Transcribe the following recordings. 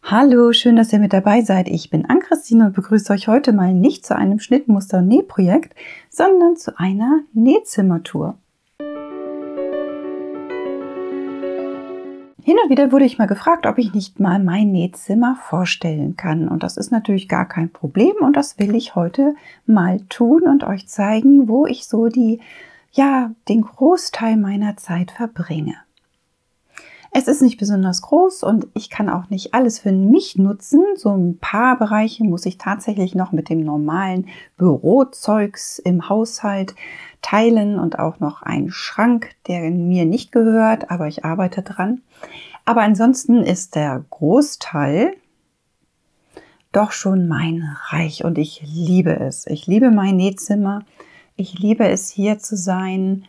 Hallo, schön, dass ihr mit dabei seid. Ich bin Ann-Christine und begrüße euch heute mal nicht zu einem Schnittmuster- und Nähprojekt, sondern zu einer Nähzimmertour. Hin und wieder wurde ich mal gefragt, ob ich nicht mal mein Nähzimmer vorstellen kann. Und das ist natürlich gar kein Problem und das will ich heute mal tun und euch zeigen, wo ich so den Großteil meiner Zeit verbringe. Es ist nicht besonders groß und ich kann auch nicht alles für mich nutzen. So ein paar Bereiche muss ich tatsächlich noch mit dem normalen Bürozeugs im Haushalt teilen und auch noch einen Schrank, der mir nicht gehört, aber ich arbeite dran. Aber ansonsten ist der Großteil doch schon mein Reich und ich liebe es. Ich liebe mein Nähzimmer. Ich liebe es, hier zu sein.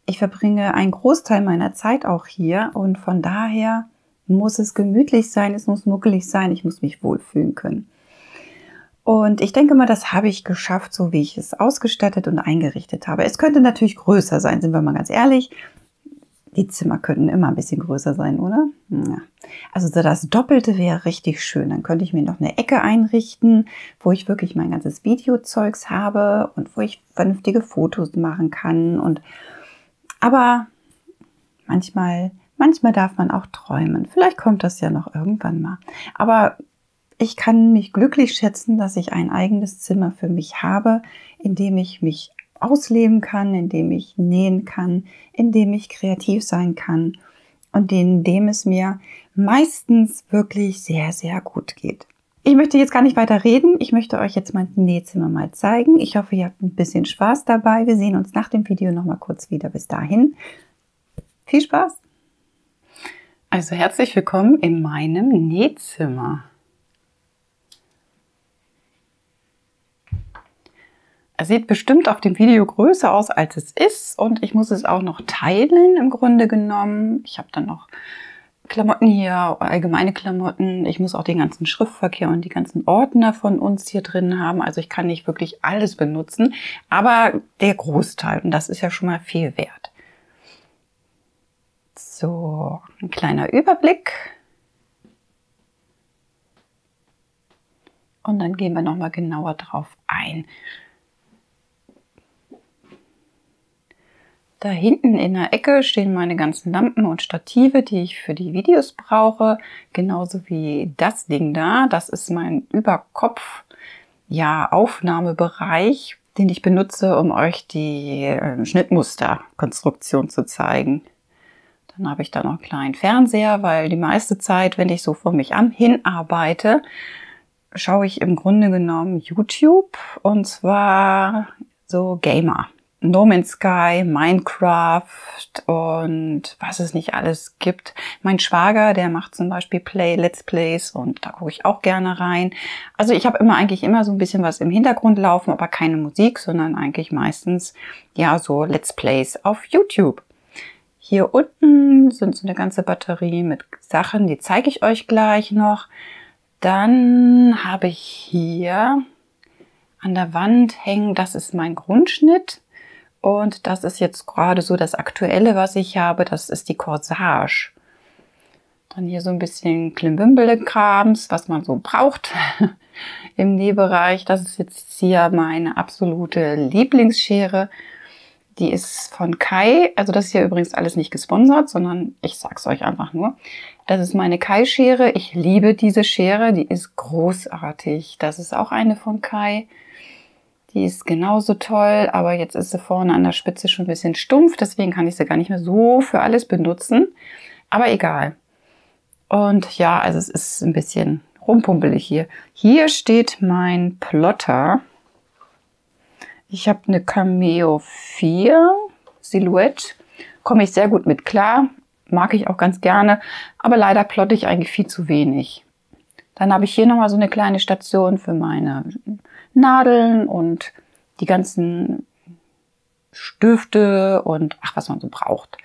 Ich verbringe einen Großteil meiner Zeit auch hier und von daher muss es gemütlich sein, es muss muckelig sein, ich muss mich wohlfühlen können. Und ich denke mal, das habe ich geschafft, so wie ich es ausgestattet und eingerichtet habe. Es könnte natürlich größer sein, sind wir mal ganz ehrlich. Die Zimmer könnten immer ein bisschen größer sein, oder? Ja. Also so das Doppelte wäre richtig schön. Dann könnte ich mir noch eine Ecke einrichten, wo ich wirklich mein ganzes Videozeugs habe und wo ich vernünftige Fotos machen kann. Aber manchmal darf man auch träumen. Vielleicht kommt das ja noch irgendwann mal. Aber ich kann mich glücklich schätzen, dass ich ein eigenes Zimmer für mich habe, in dem ich mich ausleben kann, in dem ich nähen kann, in dem ich kreativ sein kann und in dem es mir meistens wirklich sehr, sehr gut geht. Ich möchte jetzt gar nicht weiter reden. Ich möchte euch jetzt mein Nähzimmer mal zeigen. Ich hoffe, ihr habt ein bisschen Spaß dabei. Wir sehen uns nach dem Video noch mal kurz wieder. Bis dahin. Viel Spaß! Also herzlich willkommen in meinem Nähzimmer. Es sieht bestimmt auf dem Video größer aus, als es ist. Und ich muss es auch noch teilen im Grunde genommen. Ich habe dann noch Klamotten hier, allgemeine Klamotten. Ich muss auch den ganzen Schriftverkehr und die ganzen Ordner von uns hier drin haben. Also ich kann nicht wirklich alles benutzen, aber der Großteil. Und das ist ja schon mal viel wert. So, ein kleiner Überblick. Und dann gehen wir nochmal genauer drauf ein. Da hinten in der Ecke stehen meine ganzen Lampen und Stative, die ich für die Videos brauche. Genauso wie das Ding da. Das ist mein Aufnahmebereich, den ich benutze, um euch die Schnittmusterkonstruktion zu zeigen. Dann habe ich da noch einen kleinen Fernseher, weil die meiste Zeit, wenn ich so vor mich hinarbeite, schaue ich im Grunde genommen YouTube und zwar so Gamer. No Man's Sky, Minecraft und was es nicht alles gibt. Mein Schwager, der macht zum Beispiel Let's Plays und da gucke ich auch gerne rein. Also ich habe eigentlich immer so ein bisschen was im Hintergrund laufen, aber keine Musik, sondern eigentlich meistens ja so Let's Plays auf YouTube. Hier unten sind so eine ganze Batterie mit Sachen, die zeige ich euch gleich noch. Dann habe ich hier an der Wand hängen, das ist mein Grundschnitt. Und das ist jetzt gerade so das Aktuelle, was ich habe. Das ist die Corsage. Dann hier so ein bisschen Klimbimble-Krams, was man so braucht im Nähbereich. Das ist jetzt hier meine absolute Lieblingsschere. Die ist von Kai. Also das ist hier übrigens alles nicht gesponsert, sondern ich sag's euch einfach nur. Das ist meine Kai-Schere. Ich liebe diese Schere. Die ist großartig. Das ist auch eine von Kai. Die ist genauso toll, aber jetzt ist sie vorne an der Spitze schon ein bisschen stumpf. Deswegen kann ich sie gar nicht mehr so für alles benutzen. Aber egal. Und ja, also es ist ein bisschen rumpumpelig hier. Hier steht mein Plotter. Ich habe eine Cameo 4 Silhouette. Komme ich sehr gut mit klar. Mag ich auch ganz gerne. Aber leider plotte ich eigentlich viel zu wenig. Dann habe ich hier nochmal so eine kleine Station für meine Nadeln und die ganzen Stifte und was man so braucht.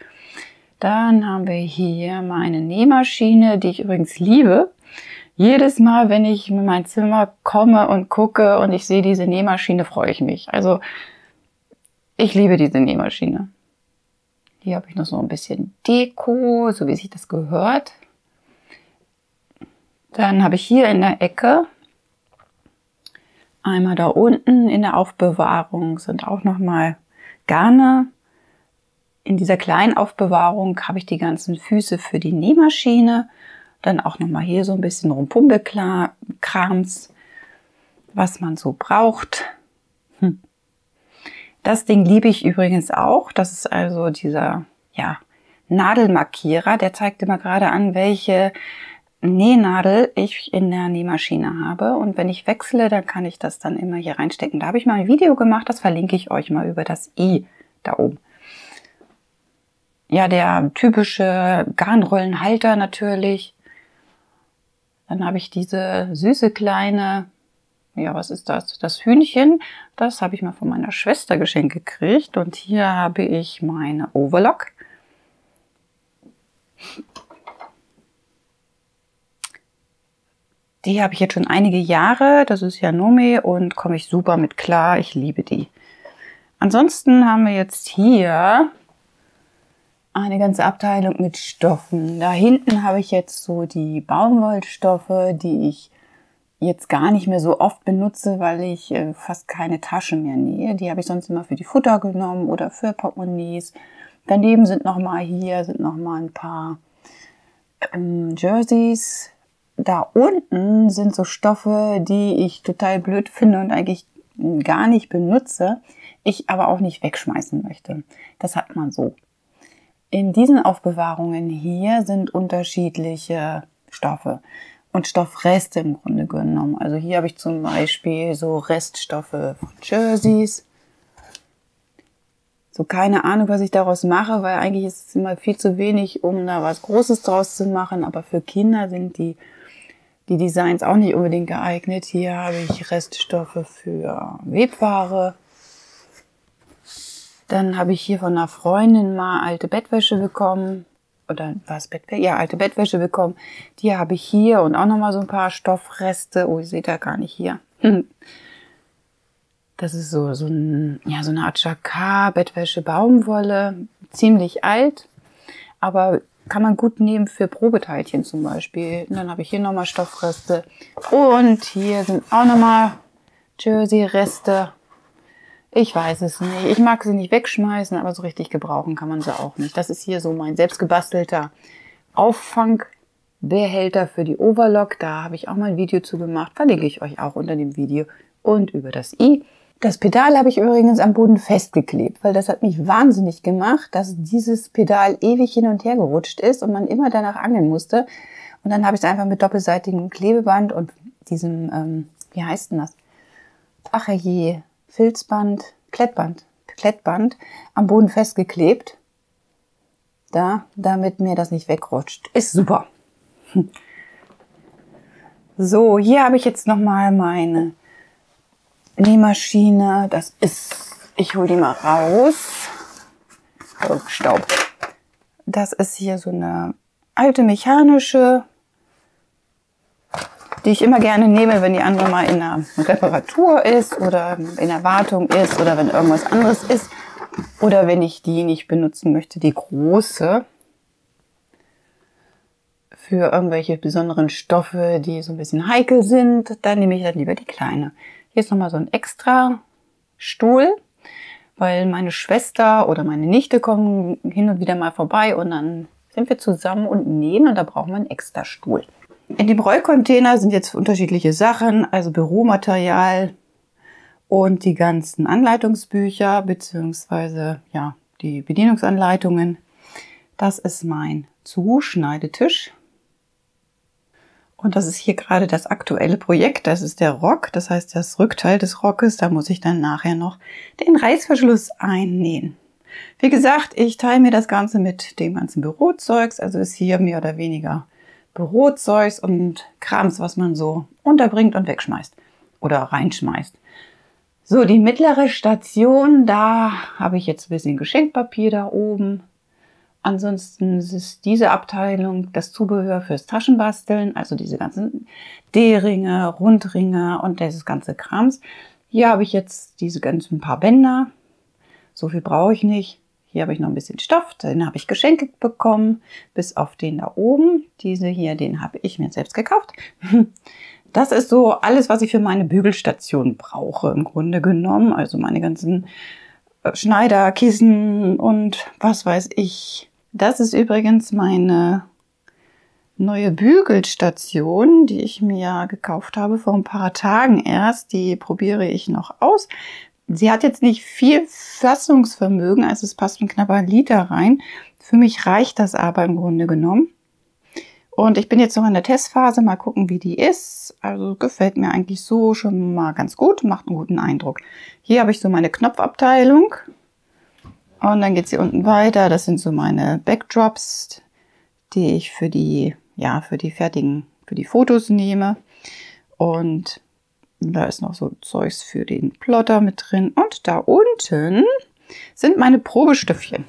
Dann haben wir hier meine Nähmaschine, die ich übrigens liebe. Jedes Mal, wenn ich in mein Zimmer komme und gucke und ich sehe diese Nähmaschine, freue ich mich. Also ich liebe diese Nähmaschine. Hier habe ich noch so ein bisschen Deko, so wie sich das gehört. Dann habe ich hier in der Ecke, einmal da unten in der Aufbewahrung sind auch nochmal Garne. In dieser kleinen Aufbewahrung habe ich die ganzen Füße für die Nähmaschine. Dann auch nochmal hier so ein bisschen Rumpummelkrams, was man so braucht. Das Ding liebe ich übrigens auch. Das ist also dieser Nadelmarkierer. Der zeigt immer gerade an, welche Nähnadel ich in der Nähmaschine habe. Und wenn ich wechsle, dann kann ich das dann immer hier reinstecken. Da habe ich mal ein Video gemacht, das verlinke ich euch mal über das i da oben. Ja, der typische Garnrollenhalter natürlich. Dann habe ich diese süße kleine, was ist das? Das Hühnchen. Das habe ich mal von meiner Schwester geschenkt gekriegt. Und hier habe ich meine Overlock. Die habe ich jetzt schon einige Jahre. Das ist ja Nome und komme ich super mit klar. Ich liebe die. Ansonsten haben wir jetzt hier eine ganze Abteilung mit Stoffen. Da hinten habe ich jetzt so die Baumwollstoffe, die ich jetzt gar nicht mehr so oft benutze, weil ich fast keine Taschen mehr nähe. Die habe ich sonst immer für die Futter genommen oder für Portemonnaies. Daneben sind noch mal ein paar Jerseys. Da unten sind so Stoffe, die ich total blöd finde und eigentlich gar nicht benutze, ich aber auch nicht wegschmeißen möchte. Das hat man so. In diesen Aufbewahrungen hier sind unterschiedliche Stoffe und Stoffreste im Grunde genommen. Also hier habe ich zum Beispiel so Reststoffe von Jerseys. So keine Ahnung, was ich daraus mache, weil eigentlich ist es immer viel zu wenig, um da was Großes draus zu machen. Aber für Kinder sind die Designs auch nicht unbedingt geeignet. Hier habe ich Reststoffe für Webware. Dann habe ich hier von einer Freundin mal alte Bettwäsche bekommen. Oder was Bettwäsche? Ja, alte Bettwäsche bekommen. Die habe ich hier und auch nochmal so ein paar Stoffreste. Oh, ihr seht da gar nicht hier. Das ist so eine Art Jacquard, Bettwäsche, Baumwolle. Ziemlich alt, aber kann man gut nehmen für Probeteilchen zum Beispiel. Und dann habe ich hier nochmal Stoffreste. Und hier sind auch nochmal Jersey-Reste. Ich weiß es nicht. Ich mag sie nicht wegschmeißen, aber so richtig gebrauchen kann man sie auch nicht. Das ist hier so mein selbstgebastelter Auffangbehälter für die Overlock. Da habe ich auch mal ein Video zu gemacht. Verlinke ich euch auch unter dem Video und über das i. Das Pedal habe ich übrigens am Boden festgeklebt, weil das hat mich wahnsinnig gemacht, dass dieses Pedal ewig hin und her gerutscht ist und man immer danach angeln musste. Und dann habe ich es einfach mit doppelseitigem Klebeband und diesem, wie heißt denn das? Ach je, Filzband, Klettband am Boden festgeklebt. Damit mir das nicht wegrutscht. Ist super. So, hier habe ich jetzt nochmal meine Nähmaschine. Ich hole die mal raus. Oh, Staub. Das ist hier so eine alte mechanische, die ich immer gerne nehme, wenn die andere mal in einer Reparatur ist oder in der Wartung ist oder wenn irgendwas anderes ist oder wenn ich die nicht benutzen möchte, die große für irgendwelche besonderen Stoffe, die so ein bisschen heikel sind, dann nehme ich dann lieber die kleine. Hier ist nochmal so ein extra Stuhl, weil meine Schwester oder meine Nichte kommen hin und wieder mal vorbei und dann sind wir zusammen und nähen und da brauchen wir einen extra Stuhl. In dem Rollcontainer sind jetzt unterschiedliche Sachen, also Büromaterial und die ganzen Anleitungsbücher beziehungsweise die Bedienungsanleitungen. Das ist mein Zuschneidetisch. Und das ist hier gerade das aktuelle Projekt. Das ist der Rock, das heißt das Rückteil des Rockes. Da muss ich dann nachher noch den Reißverschluss einnähen. Wie gesagt, ich teile mir das Ganze mit dem ganzen Bürozeugs. Also ist hier mehr oder weniger Bürozeugs und Krams, was man so unterbringt und wegschmeißt oder reinschmeißt. So, die mittlere Station, da habe ich jetzt ein bisschen Geschenkpapier da oben. Ansonsten ist diese Abteilung das Zubehör fürs Taschenbasteln, also diese ganzen D-Ringe, Rundringe und dieses ganze Krams. Hier habe ich jetzt diese ganzen paar Bänder. So viel brauche ich nicht. Hier habe ich noch ein bisschen Stoff, den habe ich geschenkt bekommen, bis auf den da oben. Diese hier, den habe ich mir selbst gekauft. Das ist so alles, was ich für meine Bügelstation brauche, im Grunde genommen. Also meine ganzen Schneiderkissen und was weiß ich. Das ist übrigens meine neue Bügelstation, die ich mir gekauft habe vor ein paar Tagen erst. Die probiere ich noch aus. Sie hat jetzt nicht viel Fassungsvermögen, also es passt ein knapper Liter rein. Für mich reicht das aber im Grunde genommen. Und ich bin jetzt noch in der Testphase, mal gucken, wie die ist. Also gefällt mir eigentlich so schon mal ganz gut, macht einen guten Eindruck. Hier habe ich so meine Knopfabteilung. Und dann geht es hier unten weiter. Das sind so meine Backdrops, die ich für die Fotos nehme. Und da ist noch so Zeugs für den Plotter mit drin. Und da unten sind meine Probestöffchen.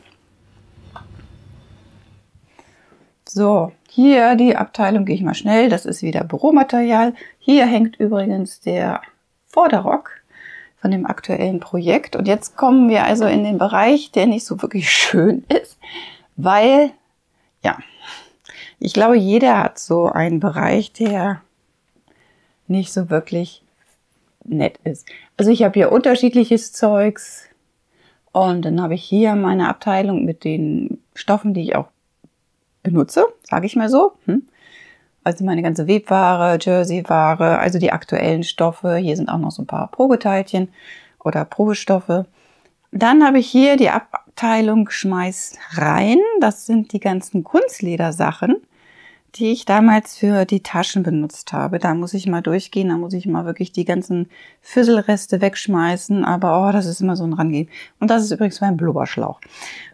So, hier die Abteilung gehe ich mal schnell. Das ist wieder Büromaterial. Hier hängt übrigens der Vorderrock von dem aktuellen Projekt. Und jetzt kommen wir also in den Bereich, der nicht so wirklich schön ist, weil, ja, ich glaube, jeder hat so einen Bereich, der nicht so wirklich nett ist. Also ich habe hier unterschiedliches Zeugs und dann habe ich hier meine Abteilung mit den Stoffen, die ich auch benutze, sage ich mal so. Also meine ganze Webware, Jersey-Ware, also die aktuellen Stoffe. Hier sind auch noch so ein paar Probeteilchen oder Probestoffe. Dann habe ich hier die Abteilung Schmeiß rein. Das sind die ganzen Kunstledersachen, die ich damals für die Taschen benutzt habe. Da muss ich mal durchgehen, da muss ich mal wirklich die ganzen Füsselreste wegschmeißen. Aber das ist immer so ein Rangehen. Und das ist übrigens mein Blubberschlauch.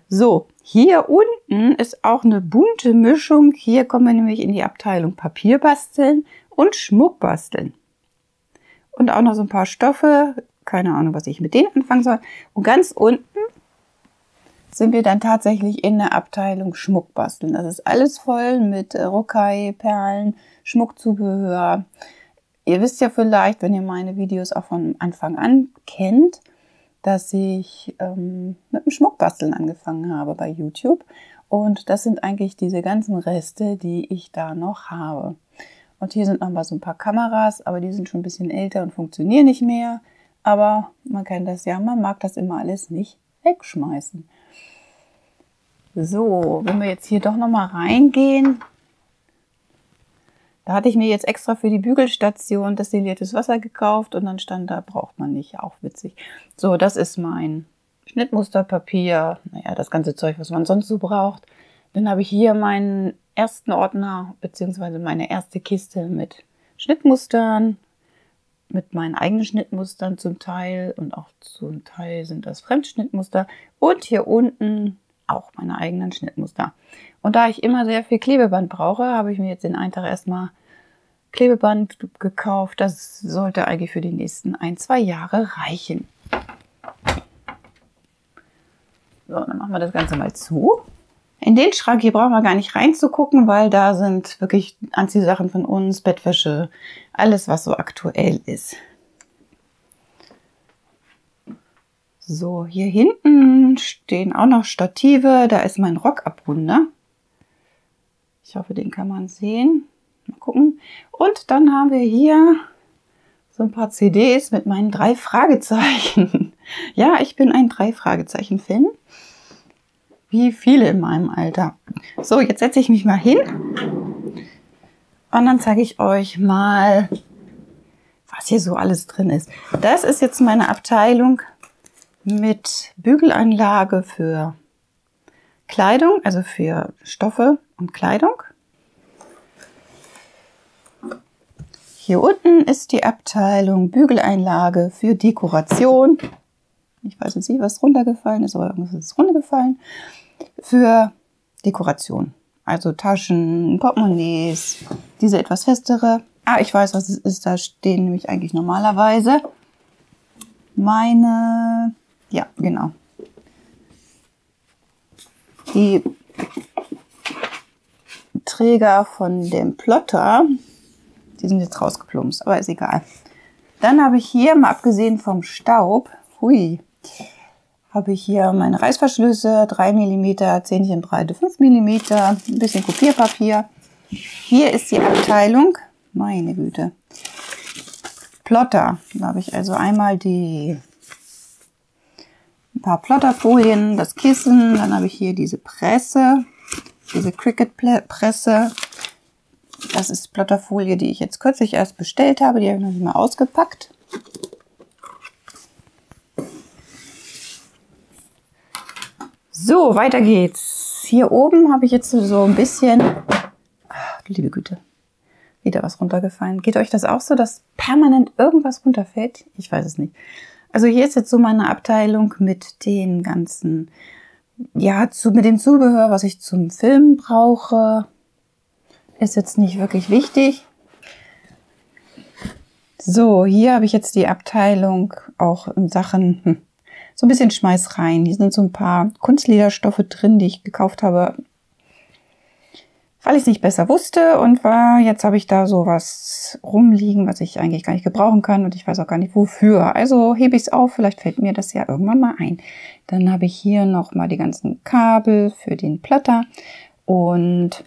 So, hier unten ist auch eine bunte Mischung. Hier kommen wir nämlich in die Abteilung Papier basteln und Schmuck basteln. Und auch noch so ein paar Stoffe. Keine Ahnung, was ich mit denen anfangen soll. Und ganz unten sind wir dann tatsächlich in der Abteilung Schmuck basteln. Das ist alles voll mit Rokai, Perlen, Schmuckzubehör. Ihr wisst ja vielleicht, wenn ihr meine Videos auch von Anfang an kennt, dass ich mit dem Schmuckbasteln angefangen habe bei YouTube. Und das sind eigentlich diese ganzen Reste, die ich da noch habe. Und hier sind noch mal so ein paar Kameras, aber die sind schon ein bisschen älter und funktionieren nicht mehr. Aber man kennt das ja, man mag das immer alles nicht wegschmeißen. So, wenn wir jetzt hier doch noch mal reingehen, da hatte ich mir jetzt extra für die Bügelstation destilliertes Wasser gekauft und dann stand da, braucht man nicht, auch witzig. So, das ist mein Schnittmusterpapier, naja, das ganze Zeug, was man sonst so braucht. Dann habe ich hier meinen ersten Ordner, beziehungsweise meine erste Kiste mit Schnittmustern, mit meinen eigenen Schnittmustern zum Teil und auch zum Teil sind das Fremdschnittmuster. Und hier unten auch meine eigenen Schnittmuster. Und da ich immer sehr viel Klebeband brauche, habe ich mir jetzt den einen Tag erstmal Klebeband gekauft. Das sollte eigentlich für die nächsten 1-2 Jahre reichen. So, dann machen wir das Ganze mal zu. In den Schrank hier brauchen wir gar nicht reinzugucken, weil da sind wirklich Anziehsachen von uns, Bettwäsche, alles was so aktuell ist. So, hier hinten stehen auch noch Stative. Da ist mein Rockabrunder. Ich hoffe, den kann man sehen. Mal gucken. Und dann haben wir hier so ein paar CDs mit meinen 3 Fragezeichen. Ja, ich bin ein 3 Fragezeichen-Fan. Wie viele in meinem Alter. So, jetzt setze ich mich mal hin. Und dann zeige ich euch mal, was hier so alles drin ist. Das ist jetzt meine Abteilung mit Bügelanlage für Kleidung, also für Stoffe und Kleidung. Hier unten ist die Abteilung Bügeleinlage für Dekoration. Ich weiß jetzt nicht, was runtergefallen ist, aber irgendwas ist runtergefallen. Für Dekoration. Also Taschen, Portemonnaies, diese etwas festere. Ah, ich weiß, was es ist. Da stehen nämlich eigentlich normalerweise meine, ja, genau. Die Träger von dem Plotter, die sind jetzt rausgeplumpst, aber ist egal. Dann habe ich hier, mal abgesehen vom Staub, habe ich hier meine Reißverschlüsse, 3 mm, Zähnchenbreite 5 mm, ein bisschen Kopierpapier. Hier ist die Abteilung, meine Güte, Plotter. Da habe ich also einmal ein paar Plotterfolien, das Kissen, dann habe ich hier diese Presse, diese Cricut-Presse. Das ist Plotterfolie, die ich jetzt kürzlich erst bestellt habe, die habe ich noch nicht mal ausgepackt. So, weiter geht's. Hier oben habe ich jetzt so ein bisschen, ach, liebe Güte, wieder was runtergefallen. Geht euch das auch so, dass permanent irgendwas runterfällt? Ich weiß es nicht. Also hier ist jetzt so meine Abteilung mit den ganzen, ja, mit dem Zubehör, was ich zum Filmen brauche. Ist jetzt nicht wirklich wichtig. So, hier habe ich jetzt die Abteilung auch in Sachen so ein bisschen Schmeißreien. Hier sind so ein paar Kunstlederstoffe drin, die ich gekauft habe, weil ich es nicht besser wusste. Und jetzt habe ich da so was rumliegen, was ich eigentlich gar nicht gebrauchen kann. Und ich weiß auch gar nicht wofür. Also hebe ich es auf, vielleicht fällt mir das ja irgendwann mal ein. Dann habe ich hier nochmal die ganzen Kabel für den Plotter. Und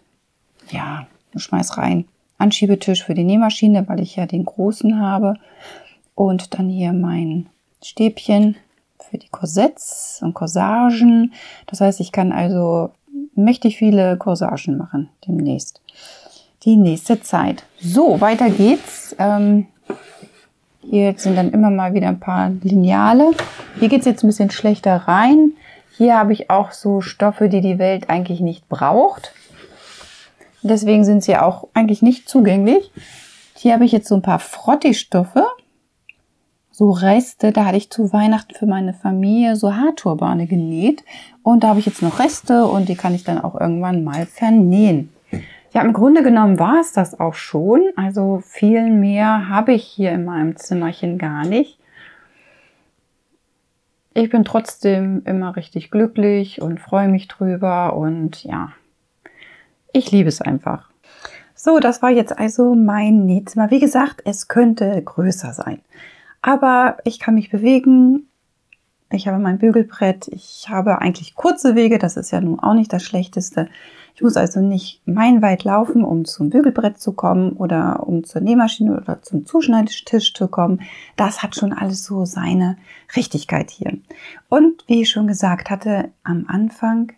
ja, Schmeißreien. Anschiebetisch für die Nähmaschine, weil ich ja den großen habe. Und dann hier mein Stäbchen für die Korsetts und Corsagen. Das heißt, ich kann also mächtig viele Corsagen machen demnächst. Die nächste Zeit. So, weiter geht's. Hier sind dann immer mal wieder ein paar Lineale. Hier geht es jetzt ein bisschen schlechter rein. Hier habe ich auch so Stoffe, die die Welt eigentlich nicht braucht. Deswegen sind sie auch eigentlich nicht zugänglich. Hier habe ich jetzt so ein paar Frottee-Stoffe. So Reste, da hatte ich zu Weihnachten für meine Familie so Haarturbane genäht. Und da habe ich jetzt noch Reste und die kann ich dann auch irgendwann mal vernähen. Ja, im Grunde genommen war es das auch schon. Also viel mehr habe ich hier in meinem Zimmerchen gar nicht. Ich bin trotzdem immer richtig glücklich und freue mich drüber und ja, ich liebe es einfach. So, das war jetzt also mein Nähzimmer. Wie gesagt, es könnte größer sein. Aber ich kann mich bewegen. Ich habe mein Bügelbrett. Ich habe eigentlich kurze Wege. Das ist ja nun auch nicht das Schlechteste. Ich muss also nicht meilenweit laufen, um zum Bügelbrett zu kommen oder um zur Nähmaschine oder zum Zuschneidetisch zu kommen. Das hat schon alles so seine Richtigkeit hier. Und wie ich schon gesagt hatte am Anfang,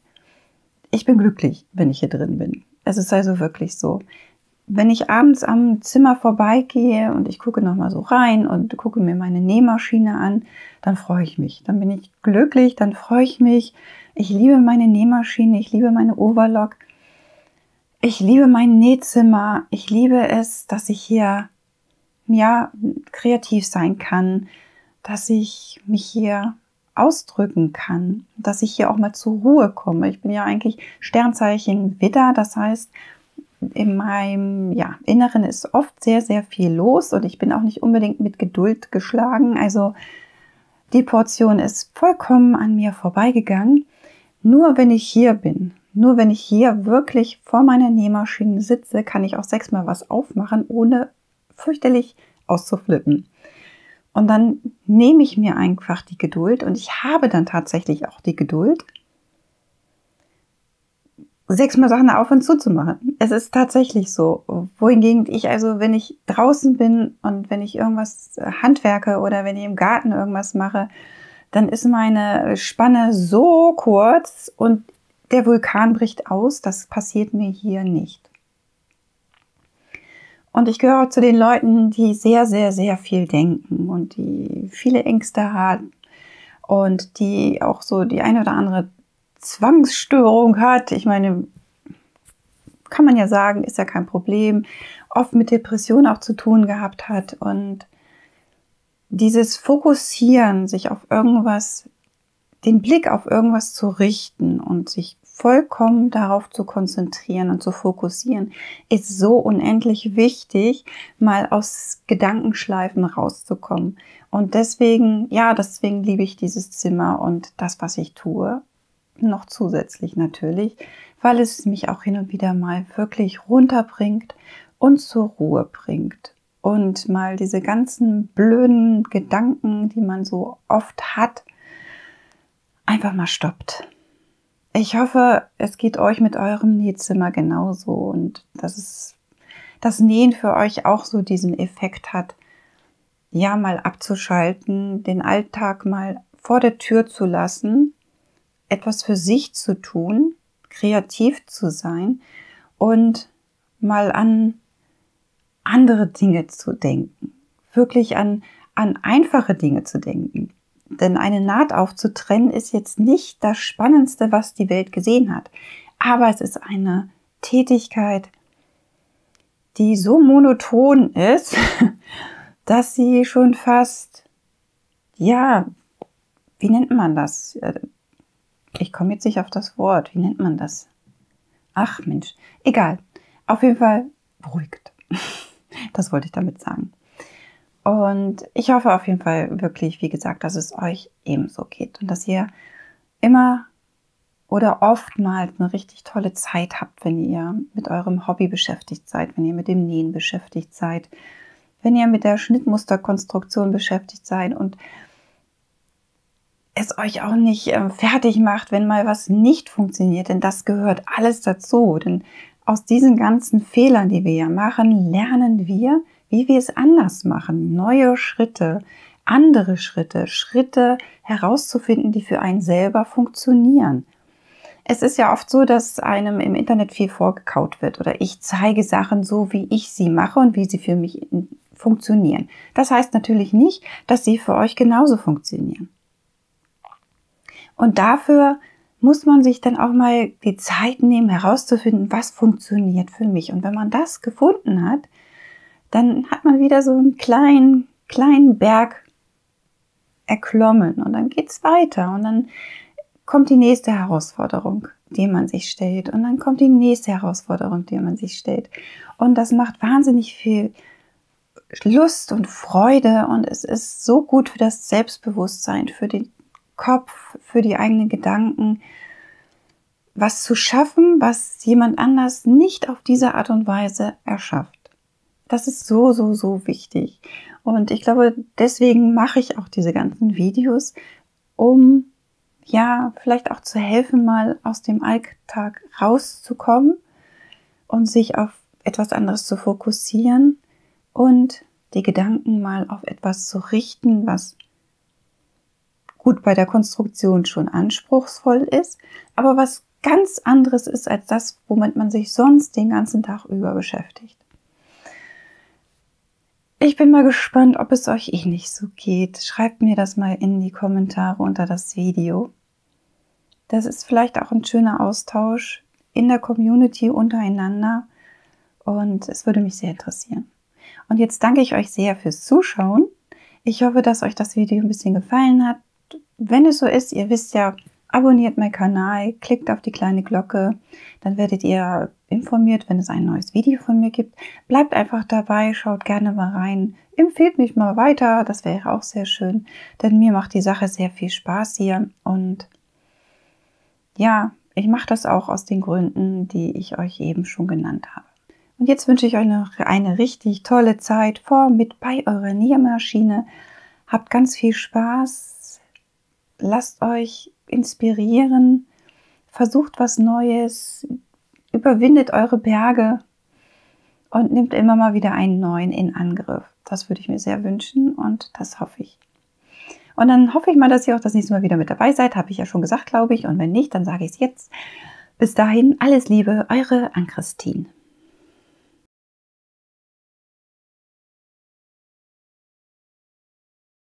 ich bin glücklich, wenn ich hier drin bin. Es ist also wirklich so. Wenn ich abends am Zimmer vorbeigehe und ich gucke nochmal so rein und gucke mir meine Nähmaschine an, dann freue ich mich. Dann bin ich glücklich, dann freue ich mich. Ich liebe meine Nähmaschine, ich liebe meine Overlock. Ich liebe mein Nähzimmer. Ich liebe es, dass ich hier ja, kreativ sein kann, dass ich mich hier ausdrücken kann, dass ich hier auch mal zur Ruhe komme. Ich bin ja eigentlich Sternzeichen Widder, das heißt, in meinem Inneren ist oft sehr, sehr viel los und ich bin auch nicht unbedingt mit Geduld geschlagen. Also die Portion ist vollkommen an mir vorbeigegangen. Nur wenn ich hier bin, nur wenn ich hier wirklich vor meiner Nähmaschine sitze, kann ich auch 6-mal was aufmachen, ohne fürchterlich auszuflippen. Und dann nehme ich mir einfach die Geduld und ich habe dann tatsächlich auch die Geduld, 6-mal Sachen auf und zu machen. Es ist tatsächlich so. Wohingegen ich also, wenn ich draußen bin und wenn ich irgendwas handwerke oder wenn ich im Garten irgendwas mache, dann ist meine Spanne so kurz und der Vulkan bricht aus. Das passiert mir hier nicht. Und ich gehöre zu den Leuten, die sehr, sehr, sehr viel denken und die viele Ängste haben und die auch so die eine oder andere Zwangsstörung hat. Ich meine, kann man ja sagen, ist ja kein Problem. Oft mit Depressionen auch zu tun gehabt hat. Und dieses Fokussieren, sich auf irgendwas, den Blick auf irgendwas zu richten und sich vollkommen darauf zu konzentrieren und zu fokussieren, ist so unendlich wichtig, mal aus Gedankenschleifen rauszukommen. Und deswegen liebe ich dieses Zimmer und das, was ich tue, noch zusätzlich natürlich, weil es mich auch hin und wieder mal wirklich runterbringt und zur Ruhe bringt. Und mal diese ganzen blöden Gedanken, die man so oft hat, einfach mal stoppt. Ich hoffe, es geht euch mit eurem Nähzimmer genauso und dass das Nähen für euch auch so diesen Effekt hat, ja, mal abzuschalten, den Alltag mal vor der Tür zu lassen, etwas für sich zu tun, kreativ zu sein und mal an andere Dinge zu denken, wirklich an einfache Dinge zu denken. Denn eine Naht aufzutrennen ist jetzt nicht das Spannendste, was die Welt gesehen hat. Aber es ist eine Tätigkeit, die so monoton ist, dass sie schon fast, ja, wie nennt man das? Ich komme jetzt nicht auf das Wort. Wie nennt man das? Ach Mensch, egal. Auf jeden Fall beruhigt. Das wollte ich damit sagen. Und ich hoffe auf jeden Fall wirklich, wie gesagt, dass es euch ebenso geht und dass ihr immer oder oftmals eine richtig tolle Zeit habt, wenn ihr mit eurem Hobby beschäftigt seid, wenn ihr mit dem Nähen beschäftigt seid, wenn ihr mit der Schnittmusterkonstruktion beschäftigt seid und es euch auch nicht fertig macht, wenn mal was nicht funktioniert, denn das gehört alles dazu. Denn aus diesen ganzen Fehlern, die wir ja machen, lernen wir, wie wir es anders machen. Neue Schritte, andere Schritte, Schritte herauszufinden, die für einen selber funktionieren. Es ist ja oft so, dass einem im Internet viel vorgekaut wird oder ich zeige Sachen so, wie ich sie mache und wie sie für mich funktionieren. Das heißt natürlich nicht, dass sie für euch genauso funktionieren. Und dafür muss man sich dann auch mal die Zeit nehmen, herauszufinden, was funktioniert für mich. Und wenn man das gefunden hat, dann hat man wieder so einen kleinen Berg erklommen und dann geht's weiter und dann kommt die nächste Herausforderung, die man sich stellt und dann kommt die nächste Herausforderung, die man sich stellt. Und das macht wahnsinnig viel Lust und Freude und es ist so gut für das Selbstbewusstsein, für den Kopf, für die eigenen Gedanken, was zu schaffen, was jemand anders nicht auf diese Art und Weise erschafft. Das ist so, so, so wichtig. Und ich glaube, deswegen mache ich auch diese ganzen Videos, um ja vielleicht auch zu helfen, mal aus dem Alltag rauszukommen und sich auf etwas anderes zu fokussieren und die Gedanken mal auf etwas zu richten, was gut bei der Konstruktion schon anspruchsvoll ist, aber was ganz anderes ist als das, womit man sich sonst den ganzen Tag über beschäftigt. Ich bin mal gespannt, ob es euch ähnlich so geht. Schreibt mir das mal in die Kommentare unter das Video. Das ist vielleicht auch ein schöner Austausch in der Community untereinander und es würde mich sehr interessieren. Und jetzt danke ich euch sehr fürs Zuschauen. Ich hoffe, dass euch das Video ein bisschen gefallen hat. Wenn es so ist, ihr wisst ja, abonniert meinen Kanal, klickt auf die kleine Glocke, dann werdet ihr informiert, wenn es ein neues Video von mir gibt. Bleibt einfach dabei, schaut gerne mal rein, empfehlt mich mal weiter, das wäre auch sehr schön, denn mir macht die Sache sehr viel Spaß hier und ja, ich mache das auch aus den Gründen, die ich euch eben schon genannt habe. Und jetzt wünsche ich euch noch eine richtig tolle Zeit bei eurer Nähmaschine. Habt ganz viel Spaß, lasst euch inspirieren, versucht was Neues, überwindet eure Berge und nehmt immer mal wieder einen neuen in Angriff. Das würde ich mir sehr wünschen und das hoffe ich. Und dann hoffe ich mal, dass ihr auch das nächste Mal wieder mit dabei seid. Habe ich ja schon gesagt, glaube ich. Und wenn nicht, dann sage ich es jetzt. Bis dahin, alles Liebe, eure Ann-Christine.